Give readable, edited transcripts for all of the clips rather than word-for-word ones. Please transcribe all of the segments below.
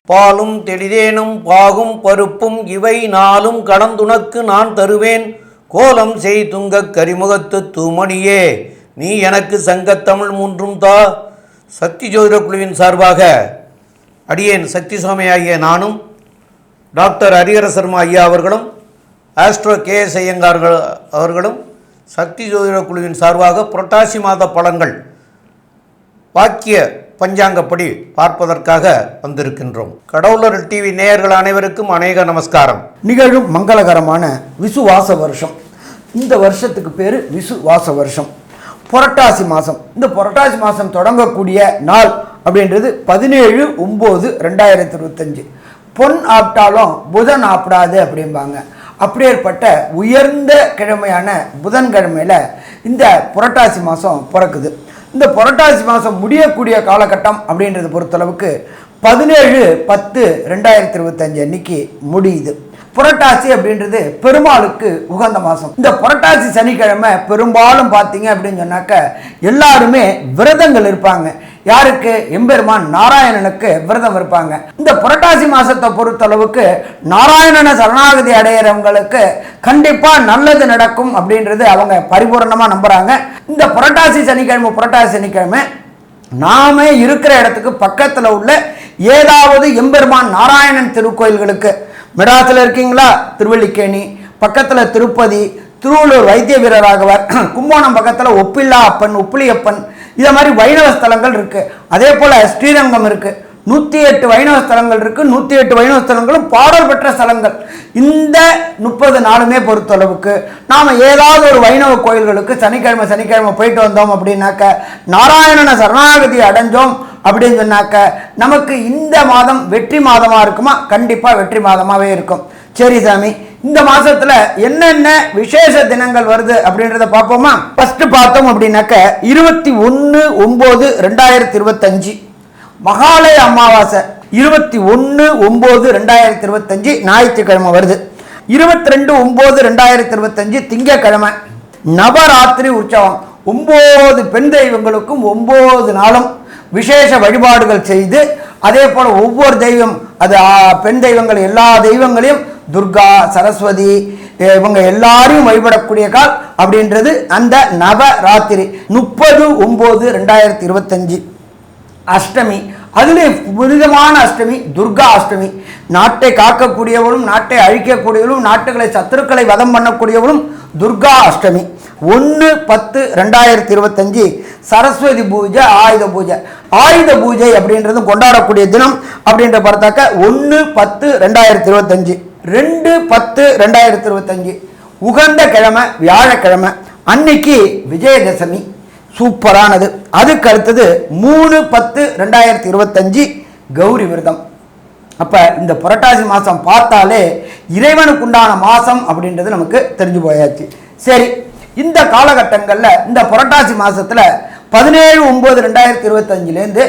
பாலும் தெளிதேனும் பாகும் பருப்பும் இவை நாளும் கடந்துனக்கு நான் தருவேன். கோலம் செய் துங்கக் கரிமுகத்து தூமணியே, நீ எனக்கு சங்கத்தமிழ் மூன்றும் தா. சக்தி ஜோதிட குழுவின் சார்பாக அடியேன் சக்தி சுவாமி ஆகிய நானும், டாக்டர் ஹரிஹர சர்மா ஐயா அவர்களும், ஆஸ்ட்ரோ KS ஐயங்கார் அவர்களும் சக்தி ஜோதிட குழுவின் சார்பாக புரட்டாசி மாத பலன்கள் வாக்கிய பஞ்சாங்கப்படி பார்ப்பதற்காக வந்திருக்கின்றோம். கடவுளர் டிவி நேயர்கள் அனைவருக்கும் அநேக நமஸ்காரம். நிகழும் மங்களகரமான விசுவாச வருஷம். இந்த வருஷத்துக்கு பேர் விசுவாச வருஷம். புரட்டாசி மாதம். இந்த புரட்டாசி மாதம் தொடங்கக்கூடிய நாள் அப்படின்றது 17/9/2025. பொன் ஆப்டாலும் புதன் ஆப்டாது அப்படிம்பாங்க. அப்படியேற்பட்ட உயர்ந்த கிழமையான புதன்கிழமையில் இந்த புரட்டாசி மாதம் பிறக்குது. இந்த புரட்டாசி மாதம் முடியக்கூடிய காலகட்டம் அப்படின்றத பொறுத்தளவுக்கு 17/10/2025 அன்னைக்கு முடியுது. புரட்டாசி அப்படின்றது பெருமாளுக்கு உகந்த மாதம். இந்த புரட்டாசி சனிக்கிழமை பெரும்பாலும் பார்த்தீங்க அப்படின்னு சொன்னாக்க எல்லாருமே விரதங்கள் இருப்பாங்க. யாருக்கு? எம்பெருமான் நாராயணனுக்கு விரதம் இருப்பாங்க. இந்த புரட்டாசி மாசத்தை பொறுத்தளவுக்கு நாராயணனை சரணாகதி அடையிறவங்களுக்கு கண்டிப்பா நல்லது நடக்கும் அப்படின்றது அவங்க பரிபூர்ணமா நம்புறாங்க. இந்த புரட்டாசி சனிக்கிழமை நாம இருக்கிற இடத்துக்கு பக்கத்துல உள்ள ஏதாவது எம்பெருமான் நாராயணன் திருக்கோயில்களுக்கு, மெட்ராஸில் இருக்கீங்களா, திருவல்லிக்கேணி பக்கத்துல திருப்பதி, திருவள்ளூர் வைத்திய வீரராகவர், கும்போணம் பக்கத்துல ஒப்பில்லா அப்பன், உப்பிலியப்பன், இதை மாதிரி வைணவ ஸ்தலங்கள் இருக்கு. அதே போல ஸ்ரீரங்கம் இருக்கு. 108 வைணவ ஸ்தலங்கள் இருக்கு. 108 வைணவ ஸ்தலங்களும் பாடல் பெற்ற ஸ்தலங்கள். இந்த 30 நாளுமே பொறுத்தளவுக்கு நாம ஏதாவது ஒரு வைணவ கோயில்களுக்கு சனிக்கிழமை போயிட்டு வந்தோம் அப்படின்னாக்க, நாராயணனை சரணாகதி அடைஞ்சோம் அப்படின்னு சொன்னாக்க நமக்கு இந்த மாதம் வெற்றி மாதமா இருக்குமா? கண்டிப்பா வெற்றி மாதமாவே இருக்கும். சரி சாமி, இந்த மாசத்துல என்னென்ன விசேஷ தினங்கள் வருது அப்படின்றத பார்ப்போமா? ஃபர்ஸ்ட் பார்த்தோம் அப்படின்னாக்க 21/9/2025 மகாலய அமாவாசை. 21/9/2025 ஞாயிற்றுக்கிழமை வருது. 22/9/2025 திங்கக்கிழமை நவராத்திரி உற்சவம். 9 பெண் தெய்வங்களுக்கும் 9 நாளும் விசேஷ வழிபாடுகள் செய்து, அதே போல ஒவ்வொரு தெய்வம், அது பெண் தெய்வங்கள் எல்லா தெய்வங்களையும் துர்கா, சரஸ்வதி இவங்க எல்லாரையும் வழிபடக்கூடிய கால் அப்படின்றது அந்த நவராத்திரி. 30/9/2025 அஷ்டமி. அதிலே புனிதமான அஷ்டமி துர்கா அஷ்டமி. நாட்டை காக்கக்கூடியவளும் நாட்டை அழிக்கக்கூடியவளும் நாட்டுகளை சத்துருக்களை வதம் பண்ணக்கூடியவளும் துர்கா அஷ்டமி. 1/10/2025 சரஸ்வதி பூஜை, ஆயுத பூஜை. ஆயுத பூஜை அப்படின்றது கொண்டாடக்கூடிய தினம் அப்படின்ற பார்த்தாக்க 1/10/2025. 2/10/2025 உகந்த கிழமை வியாழக்கிழமை. அன்னைக்கு விஜயதசமி சூப்பரானது. அதுக்கு அடுத்தது 3/10/2025 கௌரி விரதம். அப்ப இந்த புரட்டாசி மாசம் பார்த்தாலே இறைவனுக்கு உண்டான மாசம் அப்படின்றது நமக்கு தெரிஞ்சு போயாச்சு. சரி, இந்த காலகட்டங்களில் இந்த புரட்டாசி மாசத்துல 17/9/2025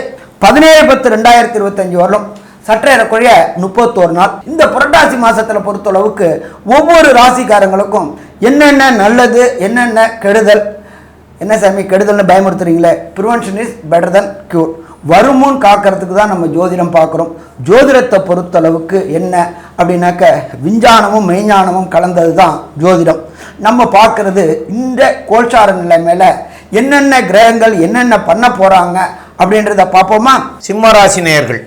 17/10/2025 வரலும் சற்றேறக்குறைய 31 நாள். இந்த புரட்டாசி மாசத்துல பொறுத்தளவுக்கு ஒவ்வொரு ராசிக்காரங்களுக்கும் என்னென்ன நல்லது, என்னென்ன கெடுதல். என்ன சாமி கெடுதல்னு பயமுறுத்துறீங்களே? Prevention is better than cure. வருமுன் காக்கிறதுக்கு தான் நம்ம ஜோதிடம் பார்க்குறோம். ஜோதிடத்தை பொறுத்தளவுக்கு என்ன அப்படின்னாக்க விஞ்ஞானமும் மெய்ஞானமும் கலந்தது தான் ஜோதிடம். நம்ம பார்க்கறது இந்த கோல்சார நிலை மேல என்னென்ன கிரகங்கள் என்னென்ன பண்ண போறாங்க அப்படின்றத பார்ப்போமா? சிம்மராசி நேயர்கள்,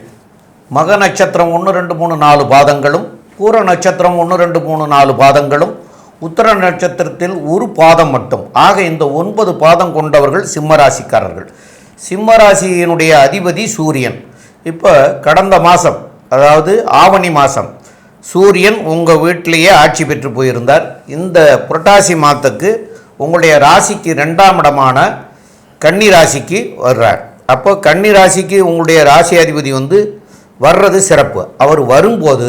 மக நட்சத்திரம் 1, 2, 3, 4 பாதங்களும், பூர நட்சத்திரம் 1, 2, 3, 4 பாதங்களும், உத்தர நட்சத்திரத்தில் ஒரு பாதம் மட்டும், ஆக இந்த 9 பாதம் கொண்டவர்கள் சிம்மராசிக்காரர்கள். சிம்மராசியினுடைய அதிபதி சூரியன். இப்போ கடந்த மாதம், அதாவது ஆவணி மாதம், சூரியன் உங்கள் வீட்டிலேயே ஆட்சி பெற்று போயிருந்தார். இந்த புரட்டாசி மாதத்துக்கு உங்களுடைய ராசிக்கு 2ஆம் இடமான கன்னி ராசிக்கு வர்றார். அப்போ கன்னி ராசிக்கு உங்களுடைய ராசி அதிபதி வர்றது சிறப்பு. அவர் வரும்போது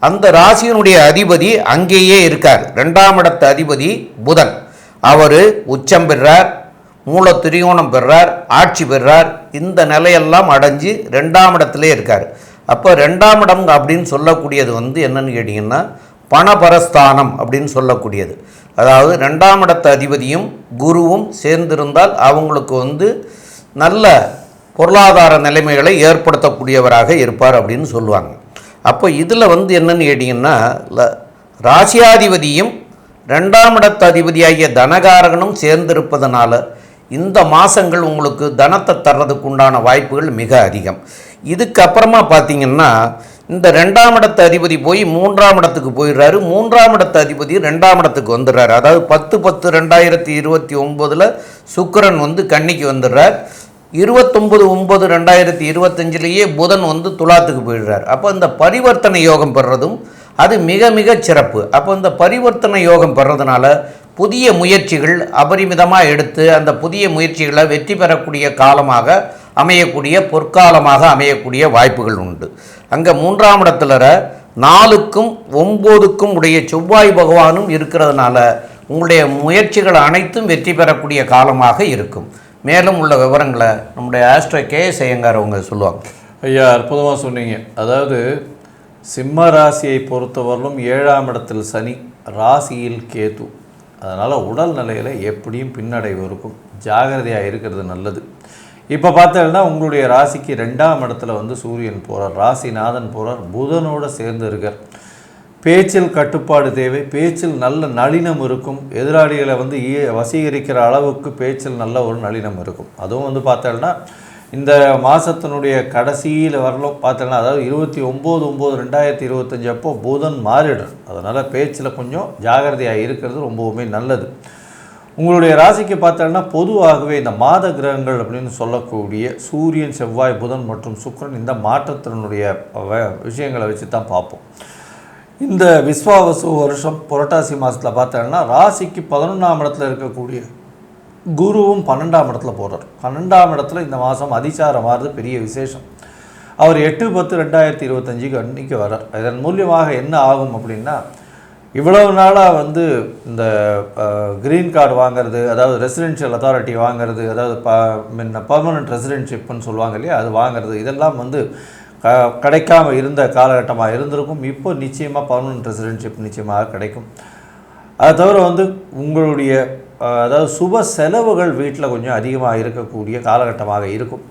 அந்த ராசியினுடைய அதிபதி அங்கேயே இருக்கார். 2ஆம் இடத்து அதிபதி புதன். அவர் உச்சம் பெறார், மூல திரிகோணம் பெறார், ஆட்சி பெறார். இந்த நிலையெல்லாம் அடைஞ்சு 2ஆம் இடத்திலே இருக்கார். அப்போ 2ஆம் இடம் அப்படின்னு சொல்லக்கூடியது என்னன்னு கேட்டிங்கன்னா பணபரஸ்தானம் அப்படின்னு சொல்லக்கூடியது. அதாவது 2ஆம் இடத்து அதிபதியும் குருவும் சேர்ந்திருந்தால் அவங்களுக்கு நல்ல பொருளாதார நிலைமைகளை ஏற்படுத்தக்கூடியவராக இருப்பார் அப்படின்னு சொல்லுவாங்க. அப்போ இதில் என்னன்னு கேட்டிங்கன்னா, ராசியாதிபதியும் 2ஆம் இடத்து அதிபதியாகிய தனகாரகனும் சேர்ந்திருப்பதனால இந்த மாதங்கள் உங்களுக்கு தனத்தை தர்றதுக்கு உண்டான வாய்ப்புகள் மிக அதிகம். இதுக்கப்புறமா பார்த்திங்கன்னா, இந்த 2ஆம் இடத்து அதிபதி போய் 3ஆம் இடத்துக்கு போயிடுறாரு. 3ஆம் இடத்து அதிபதி 2ஆம் இடத்துக்கு வந்துடுறாரு. அதாவது 10/10/2029 சுக்கிரன் கன்னிக்கு வந்துடுறார். 29/9/2025 புதன் துலாத்துக்கு போயிடுறார். அப்போ இந்த பரிவர்த்தனை யோகம் பெறுறதும் அது மிக மிக சிறப்பு. அப்போ இந்த பரிவர்த்தனை யோகம் பெறதுனால புதிய முயற்சிகள் அபரிமிதமாக எடுத்து அந்த புதிய முயற்சிகளை வெற்றி பெறக்கூடிய காலமாக அமையக்கூடிய பொற்காலமாக அமையக்கூடிய வாய்ப்புகள் உண்டு. அங்கே 3ஆம் இடத்துல 4க்கும் 9க்கும் உடைய செவ்வாய் பகவானும் இருக்கிறதுனால உங்களுடைய முயற்சிகள் அனைத்தும் வெற்றி பெறக்கூடிய காலமாக இருக்கும். மேலும் உள்ள விவரங்களை நம்முடைய ஆஸ்ட்ரோ கேஎஸ் ஐயங்கார் அவங்க சொல்லுவாங்க. ஐயா, அற்புதமாக சொன்னீங்க. அதாவது சிம்ம ராசியை பொறுத்தவரையிலும் 7ஆம் இடத்தில் சனி, ராசியில் கேது. அதனால் உடல் நிலையில் எப்படியும் பின்னடைவு இருக்கும். ஜாகிரதையாக இருக்கிறது நல்லது. இப்போ பார்த்தீங்கன்னா உங்களுடைய ராசிக்கு 2ஆம் இடத்துல சூரியன் போகிறார், ராசிநாதன் போகிறார், புதனோடு சேர்ந்து இருக்கார். பேச்சில் கட்டுப்பாடு தேவை. பேச்சில் நல்ல நளினம் இருக்கும். எதிராளிகளை வசீகரிக்கிற அளவுக்கு பேச்சில் நல்ல ஒரு நளினம் இருக்கும். அதுவும் பார்த்தோன்னா இந்த மாதத்தினுடைய கடைசியில் வரலும் பார்த்தோன்னா, அதாவது 29/9/2025 அப்போ புதன் மாறிடுறார். அதனால் பேச்சில் கொஞ்சம் ஜாகிரதையாக இருக்கிறது ரொம்பவுமே நல்லது. உங்களுடைய ராசிக்கு பார்த்தோன்னா பொதுவாகவே இந்த மாத கிரகங்கள் அப்படின்னு சொல்லக்கூடிய சூரியன், செவ்வாய், புதன் மற்றும் சுக்கிரன் இந்த மாற்றத்தினுடைய விஷயங்களை வச்சு தான் பார்ப்போம். இந்த விஸ்வாவசு வருஷம் புரட்டாசி மாதத்தில் பார்த்தோன்னா ராசிக்கு 11ஆம் இடத்துல இருக்கக்கூடிய குருவும் 12ஆம் இடத்துல போகிறார். 12ஆம் இடத்துல இந்த மாதம் அதிசாரம் மாறுது, பெரிய விசேஷம். அவர் 8/10/2025 அன்றைக்கி வரார். இதன் மூலியமாக என்ன ஆகும் அப்படின்னா, இவ்வளவு நாளாக இந்த க்ரீன் கார்டு வாங்கிறது, அதாவது ரெசிடென்ஷியல் அத்தாரிட்டி வாங்கிறது, அதாவது பர்மனெண்ட் ரெசிடென்ஷிப்னு சொல்லுவாங்க இல்லையா, அது வாங்கிறது, இதெல்லாம் கிடைக்காமல் இருந்த காலகட்டமாக இருந்திருக்கும். இப்போ நிச்சயமாக பர்மனெண்ட் ரெசிடென்ஷிப் நிச்சயமாக கிடைக்கும். அதை தவிர உங்களுடைய அதாவது சுப செலவுகள் வீட்டில் கொஞ்சம் அதிகமாக இருக்கக்கூடிய காலகட்டமாக இருக்கும்.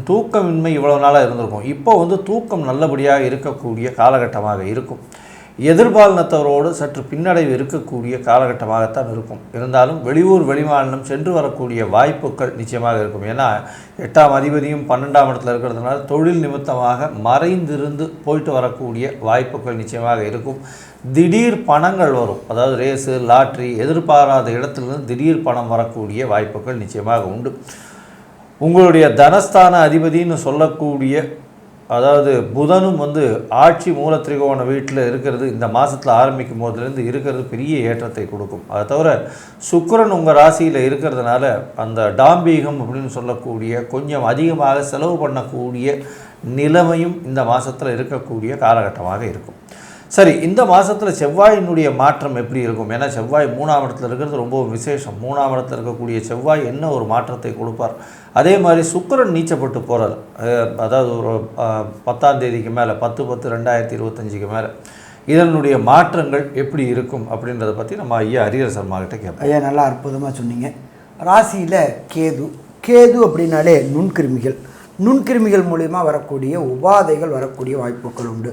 தூக்கமின்மை இவ்வளோ நாளாக இருந்திருக்கும். இப்போ தூக்கம் நல்லபடியாக இருக்கக்கூடிய காலகட்டமாக இருக்கும். எதிர்பாலினத்தவரோடு சற்று பின்னடைவு இருக்கக்கூடிய காலகட்டமாகத்தான் இருக்கும். இருந்தாலும் வெளியூர் வெளிமாநிலம் சென்று வரக்கூடிய வாய்ப்புகள் நிச்சயமாக இருக்கும். ஏன்னா 8ஆம் அதிபதியும் 12ஆம் இடத்துல இருக்கிறதுனால தொழில் நிமித்தமாக மறைந்திருந்து போயிட்டு வரக்கூடிய வாய்ப்புகள் நிச்சயமாக இருக்கும். திடீர் பணங்கள் வரும். அதாவது ரேஸு, லாட்ரி, எதிர்பாராத இடத்துலேருந்து திடீர் பணம் வரக்கூடிய வாய்ப்புகள் நிச்சயமாக உண்டு. உங்களுடைய தனஸ்தான அதிபதினு சொல்லக்கூடிய அதாவது புதனும் ஆட்சி மூல திரிகோண வீட்டில் இருக்கிறது இந்த மாதத்தில் ஆரம்பிக்கும் போதுலேருந்து இருக்கிறது பெரிய ஏற்றத்தை கொடுக்கும். அதை தவிர சுக்கிரன் உங்கள் ராசியில் இருக்கிறதுனால அந்த டாம்பீகம் அப்படின்னு சொல்லக்கூடிய கொஞ்சம் அதிகமாக செலவு பண்ணக்கூடிய நிலைமையும் இந்த மாதத்தில் இருக்கக்கூடிய காலகட்டமாக இருக்கும். சரி, இந்த மாதத்தில் செவ்வாயினுடைய மாற்றம் எப்படி இருக்கும்? ஏன்னா செவ்வாய் 3ஆம் இடத்துல இருக்கிறது ரொம்ப விசேஷம். 3ஆம் இடத்துல இருக்கக்கூடிய செவ்வாய் என்ன ஒரு மாற்றத்தை கொடுப்பார்? அதே மாதிரி சுக்கிரன் நீச்சப்பட்டு போகிறார். அதாவது ஒரு 10ஆம் தேதிக்கு மேலே 10/10/2025 மேலே இதனுடைய மாற்றங்கள் எப்படி இருக்கும் அப்படின்றத பற்றி நம்ம ஐயா ஹரிஹர சர்மா கிட்ட கேட்போம். ஐயா, நல்லா அற்புதமாக சொன்னீங்க. ராசியில் கேது அப்படின்னாலே நுண்கிருமிகள் மூலிமா வரக்கூடிய உபாதைகள் வரக்கூடிய வாய்ப்புகள் உண்டு.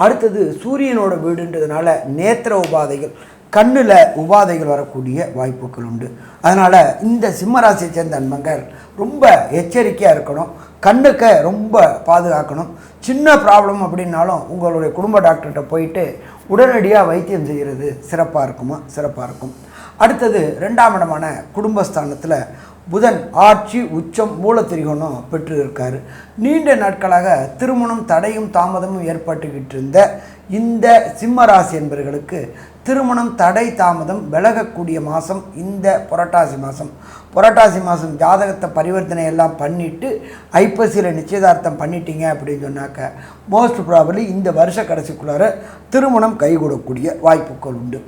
அடுத்தது சூரியனோட வீடுன்றதுனால நேத்திர உபாதைகள், கண்ணில் உபாதைகள் வரக்கூடிய வாய்ப்புகள் உண்டு. அதனால் இந்த சிம்மராசியை சேர்ந்த நண்பர்கள் ரொம்ப எச்சரிக்கையாக இருக்கணும். கண்ணுக்கு ரொம்ப பாதுகாக்கணும். சின்ன ப்ராப்ளம் அப்படின்னாலும் உங்களுடைய குடும்ப டாக்டர்கிட்ட போயிட்டு உடனடியாக வைத்தியம் செய்கிறது சிறப்பாக இருக்கும். அடுத்தது 2ஆம் இடமான குடும்பஸ்தானத்தில் புதன் ஆட்சி உச்சம் மூல திரிகோணம் பெற்று இருக்கார். நீண்ட நாட்களாக திருமணம் தடையும் தாமதமும் ஏற்பட்டுக்கிட்டு இருந்த இந்த சிம்ம ராசி என்பவர்களுக்கு திருமணம் தடை தாமதம் விலகக்கூடிய மாதம் இந்த புரட்டாசி மாதம். ஜாதகத்தை பரிவர்த்தனை எல்லாம் பண்ணிவிட்டு ஐப்பசியில் நிச்சயதார்த்தம் பண்ணிட்டீங்க அப்படின்னு சொன்னாக்க மோஸ்ட் ப்ராபப்ளி இந்த வருஷ கடைசிக்குள்ளார திருமணம் கைகூடக்கூடிய வாய்ப்புகள் உண்டு.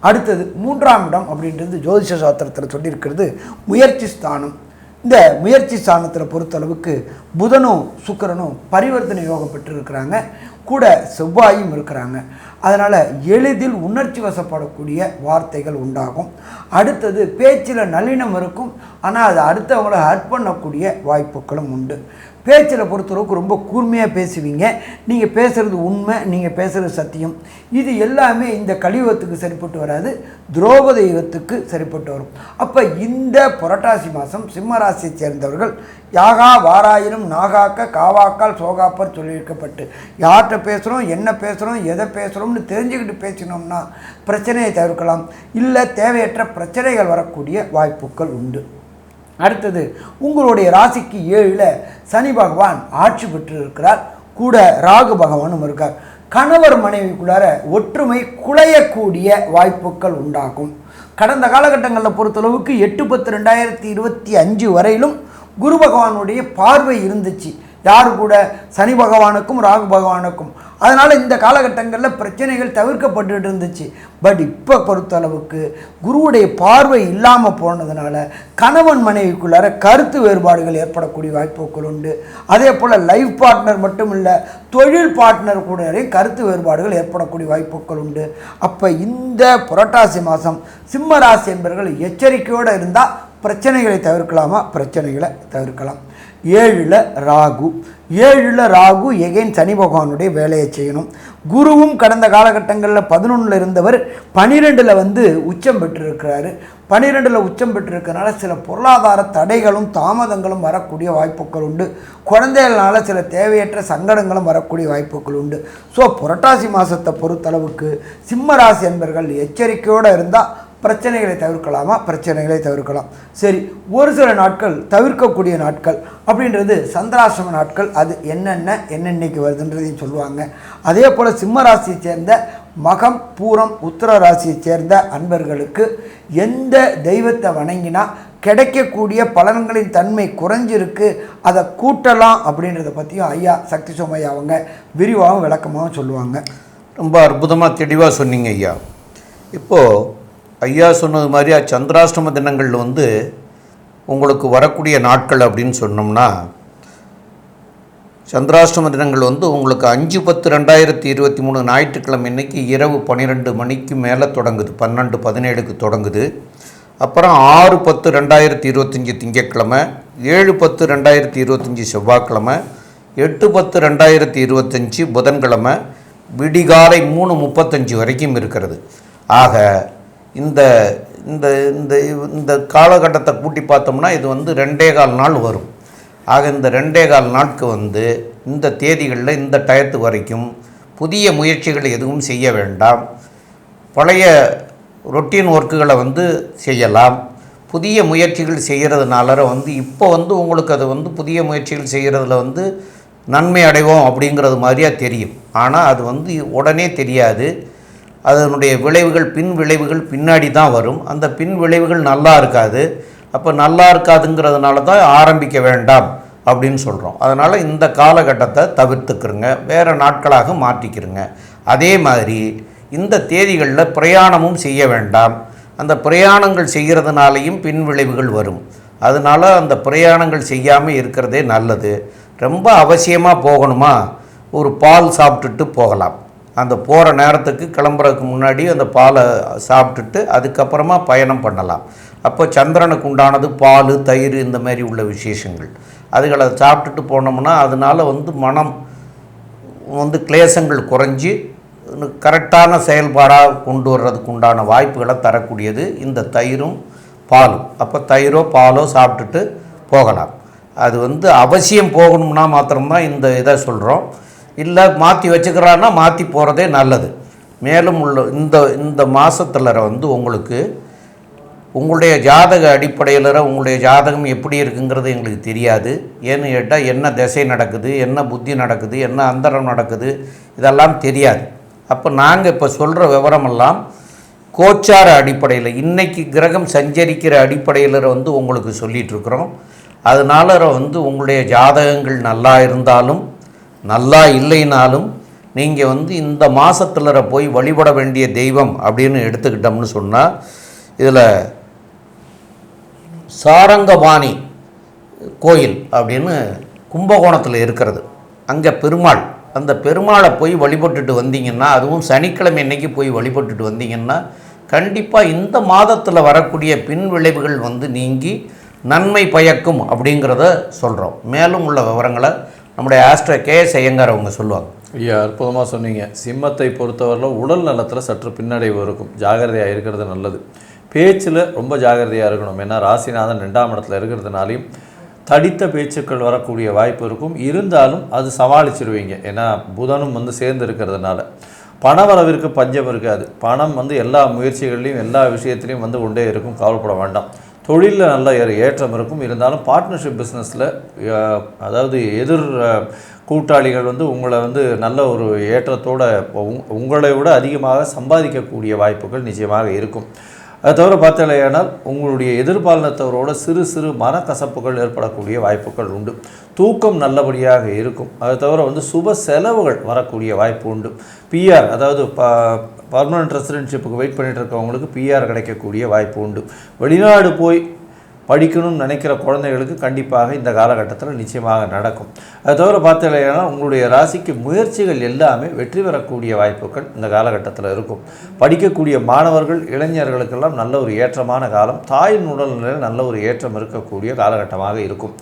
அடுத்தது 3ஆம் இடம் அப்படின்றது ஜோதிஷ சாஸ்திரத்தில் சொல்லியிருக்கிறது முயற்சி ஸ்தானம். இந்த முயற்சி ஸ்தானத்தில் பொறுத்தளவுக்கு புதனும் சுக்கிரனும் பரிவர்த்தனை யோகம் பெற்றிருக்கிறாங்க, கூட செவ்வாயும் இருக்கிறாங்க. அதனால் எளிதில் உணர்ச்சி வசப்படக்கூடிய வார்த்தைகள் உண்டாகும். அடுத்தது பேச்சில் நல்லினம் இருக்கும், ஆனால் அது அடுத்தவங்களை ஹர்ட் பண்ணக்கூடிய வாய்ப்புகளும் உண்டு. பேச்சில் பொறுத்தளவுக்கு ரொம்ப கூர்மையாக பேசுவீங்க, நீங்கள் பேசுகிறது உண்மை, நீங்கள் பேசுகிறது சத்தியம். இது எல்லாமே இந்த கலியுகத்துக்கு சரிப்பட்டு வராது, துரோபத யுகத்துக்கு சரிப்பட்டு வரும். அப்போ இந்த புரட்டாசி மாதம் சிம்மராசியை சேர்ந்தவர்கள் யாகா வாராயினும் நாகாக்க காவாக்கால் சோகாப்பர் சொல்லியிருக்கப்பட்டு யார்கிட்ட பேசுகிறோம், என்ன பேசுகிறோம், எதை பேசுகிறோம்னு தெரிஞ்சுக்கிட்டு பேசினோம்னா பிரச்சனையை தவிர்க்கலாம். இல்லை தேவையற்ற பிரச்சனைகள் வரக்கூடிய வாய்ப்புகள் உண்டு. அடுத்தது உங்களுடைய ராசிக்கு 7ல் சனி பகவான் ஆட்சி பெற்று இருக்கிறார், கூட ராகு பகவானும் இருக்கார். கணவர் மனைவிக்குள்ளார ஒற்றுமை குலையக்கூடிய வாய்ப்புகள் உண்டாகும். கடந்த காலகட்டங்களில் பொறுத்தளவுக்கு 8/10/2025 வரையிலும் குரு பகவானுடைய பார்வை இருந்துச்சு, யார் கூட, சனி பகவானுக்கும் ராகு பகவானுக்கும். அதனால் இந்த காலகட்டங்களில் பிரச்சனைகள் தவிர்க்கப்பட்டு இருந்துச்சு. பட் இப்போ பொறுத்தளவுக்கு குருவுடைய பார்வை இல்லாமல் போனதுனால கணவன் மனைவிக்குள்ளார கருத்து வேறுபாடுகள் ஏற்படக்கூடிய வாய்ப்புகள் உண்டு. அதே போல் லைஃப் பார்ட்னர் மட்டும் இல்லை, தொழில் பார்ட்னர் கூட கருத்து வேறுபாடுகள் ஏற்படக்கூடிய வாய்ப்புகள் உண்டு. அப்போ இந்த புரட்டாசி மாதம் சிம்ம ராசி என்பவர்கள் எச்சரிக்கையோடு இருந்தால் பிரச்சனைகளை தவிர்க்கலாமா? பிரச்சனைகளை தவிர்க்கலாம். 7ல் ராகு எகைன் சனி பகவானுடைய வேலையை செய்யணும். குருவும் கடந்த காலகட்டங்களில் 11ல் இருந்தவர் 12ல் உச்சம் பெற்றிருக்கிறாரு. 12ல் உச்சம் பெற்றிருக்கிறனால சில பொருளாதார தடைகளும் தாமதங்களும் வரக்கூடிய வாய்ப்புகள் உண்டு. குழந்தைகளால் சில தேவையற்ற சங்கடங்களும் வரக்கூடிய வாய்ப்புகள் உண்டு. ஸோ புரட்டாசி மாதத்தை பொறுத்தளவுக்கு சிம்ம ராசி என்பவர்கள் எச்சரிக்கையோடு இருந்தால் பிரச்சனைகளை தவிர்க்கலாமா? பிரச்சனைகளை தவிர்க்கலாம். சரி, ஒரு சில நாட்கள் தவிர்க்கக்கூடிய நாட்கள் அப்படின்றது சந்திராசிரம நாட்கள். அது என்னென்னைக்கு வருதுன்றதையும் சொல்லுவாங்க. அதே போல் சிம்ம ராசியை சேர்ந்த மகம் பூரம் உத்திர ராசியை சேர்ந்த அன்பர்களுக்கு எந்த தெய்வத்தை வணங்கினா கிடைக்கக்கூடிய பலன்களின் தன்மை குறைஞ்சிருக்கு, அதை கூட்டலாம் அப்படின்றத பற்றியும் ஐயா சக்தி சோமையா அவங்க விரிவாகவும் விளக்கமாகவும் சொல்லுவாங்க. ரொம்ப அற்புதமாக தெளிவாக சொன்னீங்க ஐயா. இப்போது ஐயா சொன்னது மாதிரியா சந்திராஷ்டம தினங்கள் உங்களுக்கு வரக்கூடிய நாட்கள் அப்படின்னு சொன்னோம்னா, சந்திராஷ்டம தினங்கள் உங்களுக்கு 5/10/2023 ஞாயிற்றுக்கிழமை இன்னைக்கு இரவு 12 மணிக்கு மேலே தொடங்குது, 12-17க்கு தொடங்குது. அப்புறம் 6/10/2025 திங்கட்கிழமை, 7/10/2025 செவ்வாய்க்கிழமை, 8/10/2025 புதன்கிழமை, விடிகாலை 3:35 வரைக்கும் இருக்கிறது. ஆக இந்த இந்த இந்த இந்த காலகட்டத்தை கூட்டி பார்த்தோம்னா இது 2.25 நாள் வரும். ஆக இந்த 2.25 நாட்கு இந்த தேதிகளில் இந்த டயத்து வரைக்கும் புதிய முயற்சிகள் எதுவும் செய்ய வேண்டாம். பழைய ரொட்டீன் ஒர்க்குகளை செய்யலாம். புதிய முயற்சிகள் செய்கிறதுனால இப்போ உங்களுக்கு அது புதிய முயற்சிகள் செய்கிறதுல நன்மை அடைவோம் அப்படிங்கிறது மாதிரியாக தெரியும். ஆனால் அது உடனே தெரியாது. அதனுடைய விளைவுகள் பின் விளைவுகள் பின்னாடி தான் வரும். அந்த பின் விளைவுகள் நல்லா இருக்காது. அப்போ நல்லா இருக்காதுங்கிறதுனால தான் ஆரம்பிக்க வேண்டாம் அப்படின்னு சொல்கிறோம். அதனால் இந்த காலகட்டத்தை தவிர்த்துக்கிறங்க, வேறு நாட்களாக மாற்றிக்கிறங்க. அதே மாதிரி இந்த தேதிகளில் பிரயாணமும் செய்ய வேண்டாம். அந்த பிரயாணங்கள் செய்கிறதுனாலையும் பின் விளைவுகள் வரும். அதனால் அந்த பிரயாணங்கள் செய்யாமல் இருக்கிறதே நல்லது. ரொம்ப அவசியமாக போகணுமா, ஒரு பால் சாப்பிட்டுட்டு போகலாம். அந்த போகிற நேரத்துக்கு கிளம்புறதுக்கு முன்னாடி அந்த பாலை சாப்பிட்டுட்டு அதுக்கப்புறமா பயணம் பண்ணலாம். அப்போ சந்திரனுக்கு உண்டானது பால், தயிர், இந்த மாதிரி உள்ள விசேஷங்கள். அதுகளை சாப்பிட்டுட்டு போனோம்னா அதனால் மனம் கிளேசங்கள் குறைஞ்சி கரெக்டான செயல்பாடாக கொண்டு வர்றதுக்கு உண்டான வாய்ப்புகளை தரக்கூடியது இந்த தயிரும் பாலும். அப்போ தயிரோ பாலோ சாப்பிட்டுட்டு போகலாம். அது அவசியம் போகணும்னா மாத்திரம்தான் இந்த இதை சொல்கிறோம். இல்லை மாற்றி வச்சுக்கிறான்னா மாற்றி போகிறதே நல்லது. மேலும் உள்ள இந்த மாதத்தில் உங்களுக்கு உங்களுடைய ஜாதக அடிப்படையில் உங்களுடைய ஜாதகம் எப்படி இருக்குங்கிறது எங்களுக்கு தெரியாது. ஏன்னு கேட்டால் என்ன திசை நடக்குது, என்ன புத்தி நடக்குது, என்ன அந்தரம் நடக்குது, இதெல்லாம் தெரியாது. அப்போ நாங்கள் இப்போ சொல்கிற விவரமெல்லாம் கோச்சார அடிப்படையில் இன்றைக்கி கிரகம் சஞ்சரிக்கிற அடிப்படையில் உங்களுக்கு சொல்லிகிட்ருக்குறோம். அதனால் உங்களுடைய ஜாதகங்கள் நல்லா இருந்தாலும் நல்லா இல்லைனாலும் நீங்கள் இந்த மாதத்தில் போய் வழிபட வேண்டிய தெய்வம் அப்படின்னு எடுத்துக்கிட்டோம்னு சொன்னால், இதில் சாரங்கபாணி கோயில் அப்படின்னு கும்பகோணத்தில் இருக்கிறது. அங்கே பெருமாள், அந்த பெருமாளை போய் வழிபட்டுட்டு வந்தீங்கன்னா, அதுவும் சனிக்கிழமை அன்னைக்கு போய் வழிபட்டுட்டு வந்தீங்கன்னா கண்டிப்பாக இந்த மாதத்தில் வரக்கூடிய பின் விளைவுகள் நீங்கி நன்மை பயக்கும் அப்படிங்கிறத சொல்கிறோம். மேலும் உள்ள விவரங்களை நம்முடைய ஆஸ்ட்ரோ கேஎஸ் ஐயங்கார் அவங்க சொல்லுவாங்க. ஐயா, அற்புதமாக சொன்னீங்க. சிம்மத்தை பொறுத்தவரையில் உடல் நலத்தில் சற்று பின்னடைவு இருக்கும், ஜாகிரதையாக இருக்கிறது நல்லது. பேச்சில் ரொம்ப ஜாகிரதையாக இருக்கணும். ஏன்னா ராசிநாதன் 2ஆம் இடத்துல இருக்கிறதுனாலையும் தடித்த பேச்சுக்கள் வரக்கூடிய வாய்ப்பு இருக்கும். இருந்தாலும் அது சமாளிச்சிருவீங்க. ஏன்னா புதனும் சேர்ந்து இருக்கிறதுனால பண வரவிற்கு பஞ்சம் இருக்காது. பணம் எல்லா முயற்சிகள்லையும் எல்லா விஷயத்துலையும் கொண்டே இருக்கும், கவலைப்பட வேண்டாம். தொழிலில் நல்ல ஏற்றம் இருக்கும். இருந்தாலும் பார்ட்னர்ஷிப் பிஸ்னஸில் அதாவது எதிர் கூட்டாளிகள் உங்களை நல்ல ஒரு ஏற்றத்தோடு உங்களை விட அதிகமாக சம்பாதிக்கக்கூடிய வாய்ப்புகள் நிச்சயமாக இருக்கும். அது தவிர பார்த்தலையானால் உங்களுடைய எதிர்பாலினத்தவரோட சிறு சிறு மனக்கசப்புகள் ஏற்படக்கூடிய வாய்ப்புகள் உண்டு. தூக்கம் நல்லபடியாக இருக்கும். அது தவிர சுப செலவுகள் வரக்கூடிய வாய்ப்பு உண்டு. பிஆர், அதாவது பர்மனன்ட் ரெசிடென்ஷிப்புக்கு வெயிட் பண்ணிகிட்டு இருக்கவங்களுக்கு பிஆர் கிடைக்கக்கூடிய வாய்ப்பு உண்டு. வெளிநாடு போய் படிக்கணும்னு நினைக்கிற குழந்தைகளுக்கு கண்டிப்பாக இந்த காலகட்டத்தில் நிச்சயமாக நடக்கும். அது தவிர பார்த்தீங்கன்னா உங்களுடைய ராசிக்கு முயற்சிகள் எல்லாமே வெற்றி பெறக்கூடிய வாய்ப்புகள் இந்த காலகட்டத்தில் இருக்கும். படிக்கக்கூடிய மாணவர்கள் இளைஞர்களுக்கெல்லாம் நல்ல ஒரு ஏற்றமான காலம். தாயின் உடல்நிலையில் நல்ல ஒரு ஏற்றம் இருக்கக்கூடிய காலகட்டமாக இருக்கும்.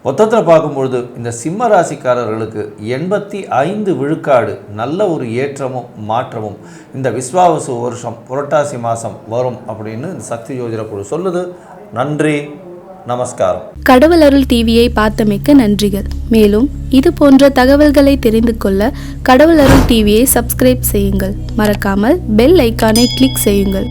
மொத்தத்தில் பார்க்கும்பொழுது இந்த சிம்ம ராசிக்காரர்களுக்கு 85% நல்ல ஒரு ஏற்றமும் மாற்றமும் இந்த விஸ்வாவசு வருஷம் புரட்டாசி மாதம் வரும் அப்படின்னு இந்த சக்தி ஜோதிட குழு சொல்லுது. நன்றி, நமஸ்காரம். கடவுள் அருள் டிவியை பார்த்தமைக்க நன்றிகள். மேலும் இது போன்ற தகவல்களை தெரிந்து கொள்ள கடவுள் அருள் டிவியை சப்ஸ்கிரைப் செய்யுங்கள். மறக்காமல் பெல் ஐக்கானை கிளிக் செய்யுங்கள்.